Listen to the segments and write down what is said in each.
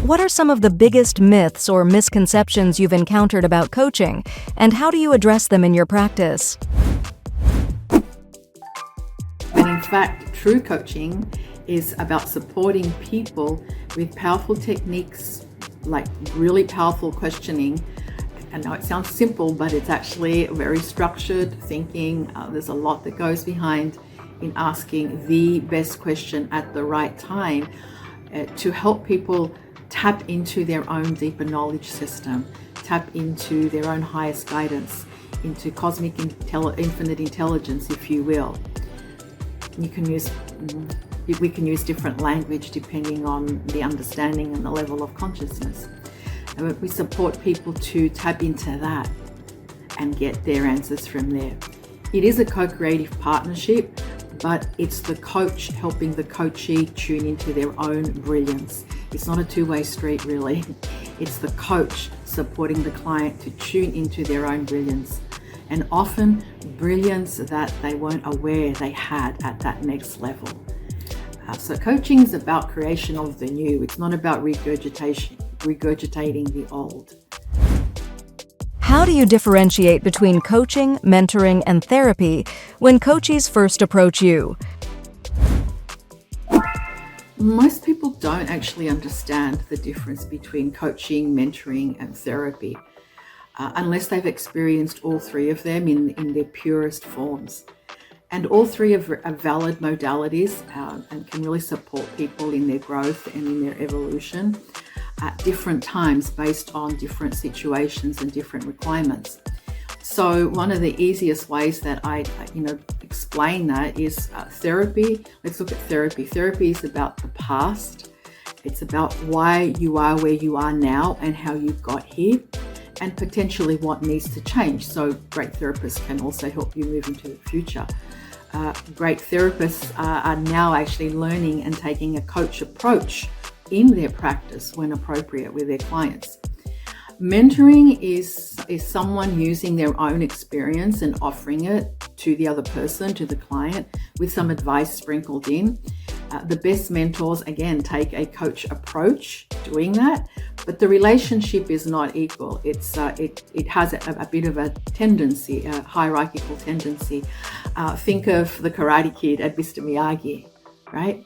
What are some of the biggest myths or misconceptions you've encountered about coaching, and how do you address them in your practice? And in fact, true coaching is about supporting people with powerful techniques, like really powerful questioning. I know it sounds simple, but it's actually very structured thinking. There's a lot that goes behind in asking the best question at the right time to help people tap into their own deeper knowledge system, tap into their own highest guidance, into cosmic infinite intelligence, if you will. We can use different language depending on the understanding and the level of consciousness. And we support people to tap into that and get their answers from there. It is a co-creative partnership, but it's the coach helping the coachee tune into their own brilliance. It's not a two-way street, really. It's the coach supporting the client to tune into their own brilliance, and often brilliance that they weren't aware they had at that next level. So coaching is about creation of the new. It's not about regurgitating the old. How do you differentiate between coaching, mentoring, and therapy when coachees first approach you? Most people don't actually understand the difference between coaching, mentoring, and therapy unless they've experienced all three of them in their purest forms. And all three are valid modalities and can really support people in their growth and in their evolution at different times based on different situations and different requirements. So one of the easiest ways that I explain that is therapy. Let's look at therapy. Therapy is about the past. It's about why you are where you are now and how you got here, and potentially what needs to change. So great therapists can also help you move into the future. Great therapists are now actually learning and taking a coach approach in their practice when appropriate with their clients. Mentoring is someone using their own experience and offering it to the other person, to the client, with some advice sprinkled in. The best mentors, again, take a coach approach doing that, but the relationship is not equal. It has a bit of a tendency, a hierarchical tendency. Think of the Karate Kid at Mr. Miyagi, right?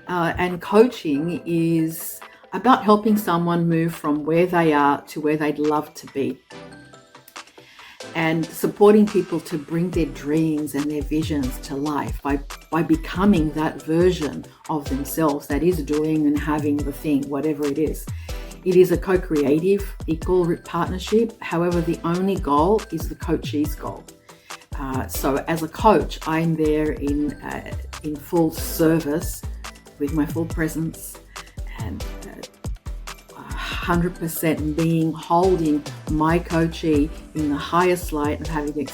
And coaching is about helping someone move from where they are to where they'd love to be, and supporting people to bring their dreams and their visions to life by becoming that version of themselves that is doing and having the thing, whatever it is. It is a co-creative, equal partnership. However, the only goal is the coachee's goal. So as a coach, I'm there in full service with my full presence and 100% holding my coachee in the highest light of having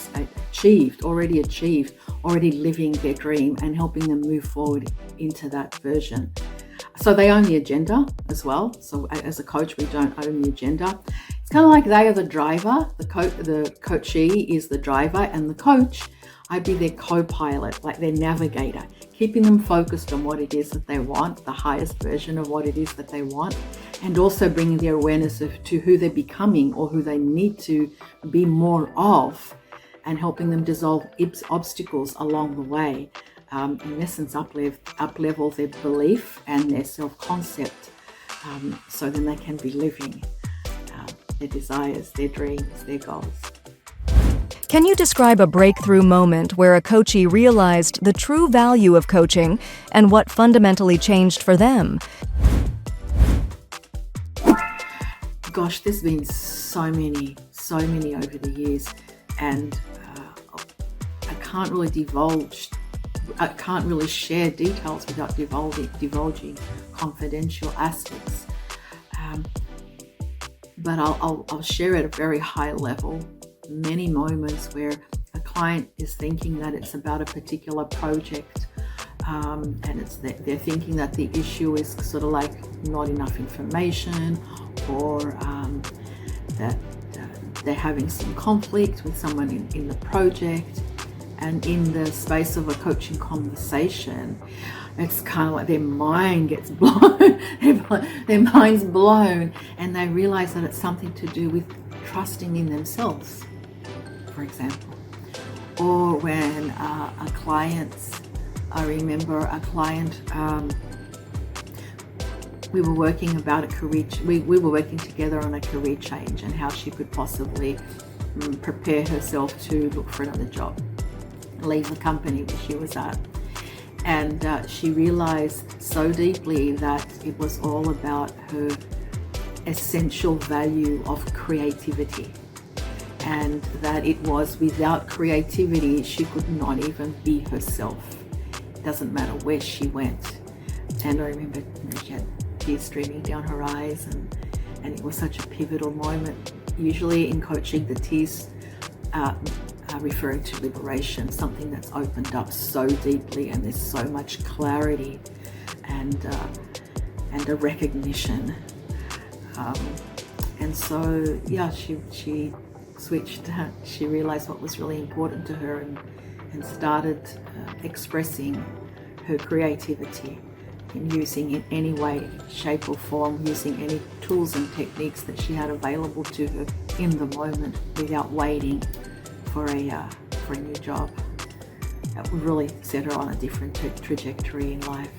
already living their dream and helping them move forward into that version. So they own the agenda as well. So as a coach, we don't own the agenda. It's kind of like they are the driver. The coachee is the driver, and the coach, I'd be their co-pilot, like their navigator, keeping them focused on what it is that they want, the highest version of what it is that they want, and also bringing their awareness to who they're becoming or who they need to be more of, and helping them dissolve obstacles along the way. In essence, up-level their belief and their self-concept, so then they can be living their desires, their dreams, their goals. Can you describe a breakthrough moment where a coachee realized the true value of coaching and what fundamentally changed for them? Gosh, there's been so many over the years, and I can't really share details without divulging confidential aspects. But I'll share at a very high level many moments where a client is thinking that it's about a particular project, and they're thinking that the issue is sort of like not enough information, or that they're having some conflict with someone in the project, And in the space of a coaching conversation, it's kind of like their mind gets blown, their mind's blown, and they realize that it's something to do with trusting in themselves, for example. Or when I remember a client, we were working about a career, we were working together on a career change and how she could possibly prepare herself to look for another job, leave the company where she was at. And she realized so deeply that it was all about her essential value of creativity, and that it was without creativity she could not even be herself. It doesn't matter where she went. And I remember she had tears streaming down her eyes, and it was such a pivotal moment. Usually in coaching, the tears are referring to liberation, something that's opened up so deeply, and there's so much clarity and a recognition. And so, yeah, she switched. She realized what was really important to her, and started expressing her creativity and using in any way, shape or form, using any tools and techniques that she had available to her in the moment without waiting for a new job. That would really set her on a different trajectory in life.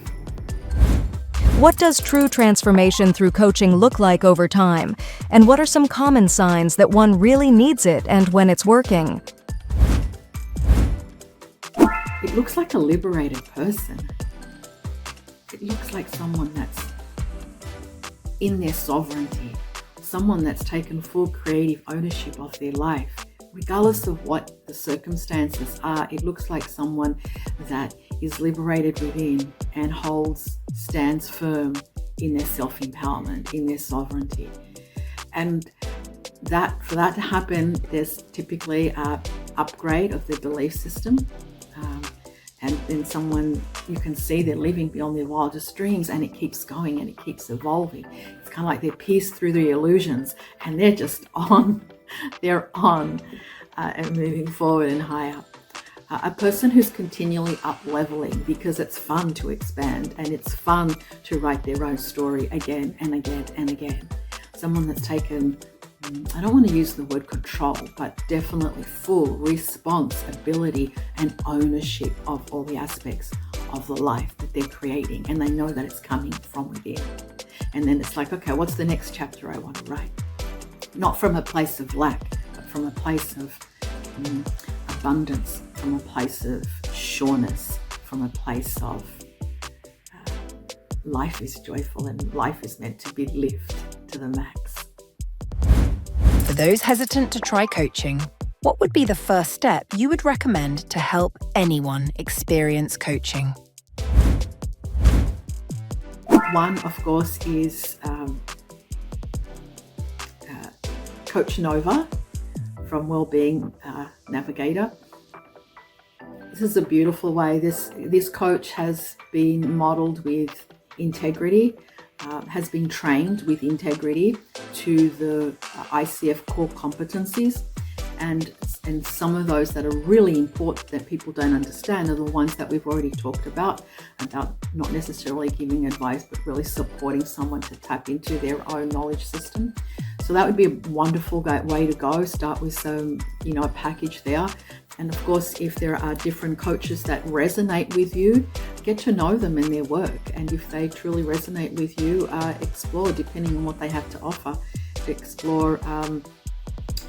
What does true transformation through coaching look like over time? And what are some common signs that one really needs it and when it's working? It looks like a liberated person. It looks like someone that's in their sovereignty, someone that's taken full creative ownership of their life. Regardless of what the circumstances are, it looks like someone that is liberated within and stands firm in their self-empowerment, in their sovereignty. And for that to happen, there's typically an upgrade of their belief system. And then someone, you can see they're living beyond their wildest dreams, and it keeps going and it keeps evolving. It's kind of like they're pierced through the illusions, and they're just on. They're on and moving forward and higher. A person who's continually up-leveling because it's fun to expand and it's fun to write their own story again and again and again. Someone that's taken, I don't want to use the word control, but definitely full responsibility and ownership of all the aspects of the life that they're creating, and they know that it's coming from within. And then it's like, okay, what's the next chapter I want to write? Not from a place of lack, but from a place of abundance, from a place of sureness, from a place of life is joyful and life is meant to be lived to the max. For those hesitant to try coaching, what would be the first step you would recommend to help anyone experience coaching? One, of course, is Coach Nova from Wellbeing Navigator. This is a beautiful way. This coach has been modeled with integrity, has been trained with integrity to the ICF core competencies, and some of those that are really important that people don't understand are the ones that we've already talked about not necessarily giving advice, but really supporting someone to tap into their own knowledge system. So that would be a wonderful way to go. Start with some, a package there. And of course, if there are different coaches that resonate with you, get to know them and their work. And if they truly resonate with you, explore, depending on what they have to offer, to explore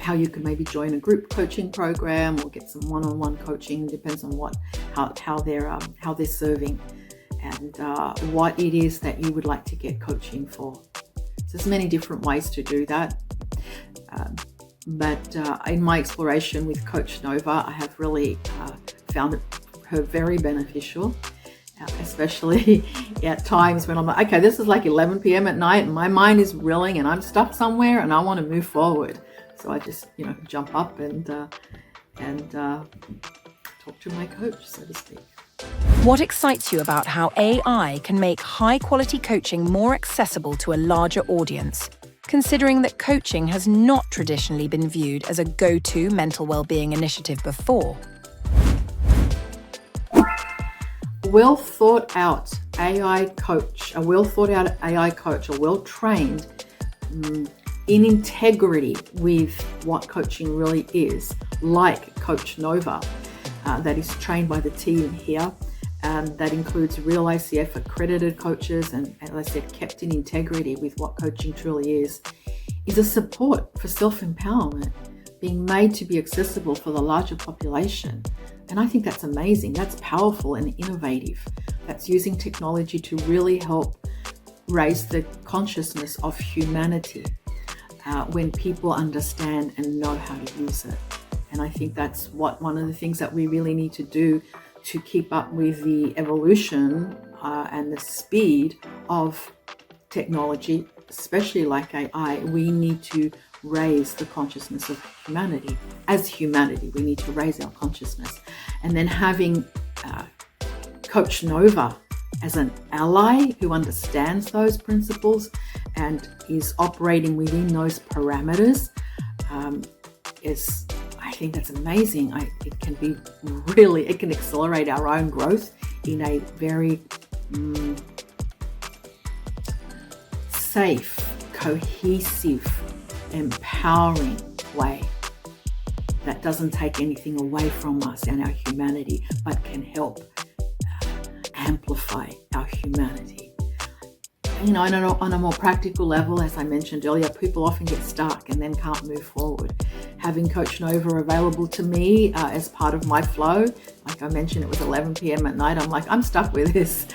how you can maybe join a group coaching program or get some one-on-one coaching. Depends on how they're serving and what it is that you would like to get coaching for. So there's many different ways to do that. But in my exploration with Coach Nova, I have really found her very beneficial, especially at times when I'm like, okay, this is like 11 p.m. at night and my mind is reeling and I'm stuck somewhere and I want to move forward. So I just, jump up and talk to my coach, so to speak. What excites you about how AI can make high-quality coaching more accessible to a larger audience, considering that coaching has not traditionally been viewed as a go-to mental well-being initiative before? well thought out AI coach, a well-trained in integrity with what coaching really is, like Coach Nova, that is trained by the team here. That includes real ICF accredited coaches and, as I said, kept in integrity with what coaching truly is a support for self-empowerment being made to be accessible for the larger population. And I think that's amazing. That's powerful and innovative. That's using technology to really help raise the consciousness of humanity when people understand and know how to use it. And I think that's one of the things that we really need to do to keep up with the evolution and the speed of technology, especially like AI. We need to raise the consciousness of humanity. As humanity, we need to raise our consciousness. And then having Coach Nova as an ally who understands those principles and is operating within those parameters I think that's amazing. It can accelerate our own growth in a very safe, cohesive, empowering way that doesn't take anything away from us and our humanity, but can help amplify our humanity. On a more practical level, as I mentioned earlier, people often get stuck and then can't move forward. Having Coach Nova available to me as part of my flow, like I mentioned, it was 11 p.m. at night. I'm like, I'm stuck with this.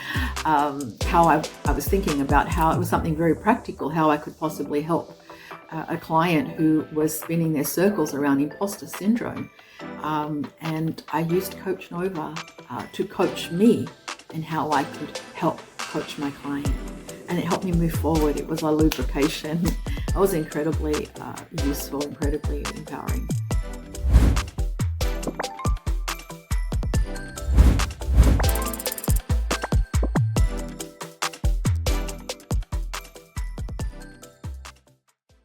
How I was thinking about how it was something very practical, how I could possibly help a client who was spinning their circles around imposter syndrome. And I used Coach Nova to coach me and how I could help coach my client. And it helped me move forward. It was a lubrication. It was incredibly useful, incredibly empowering.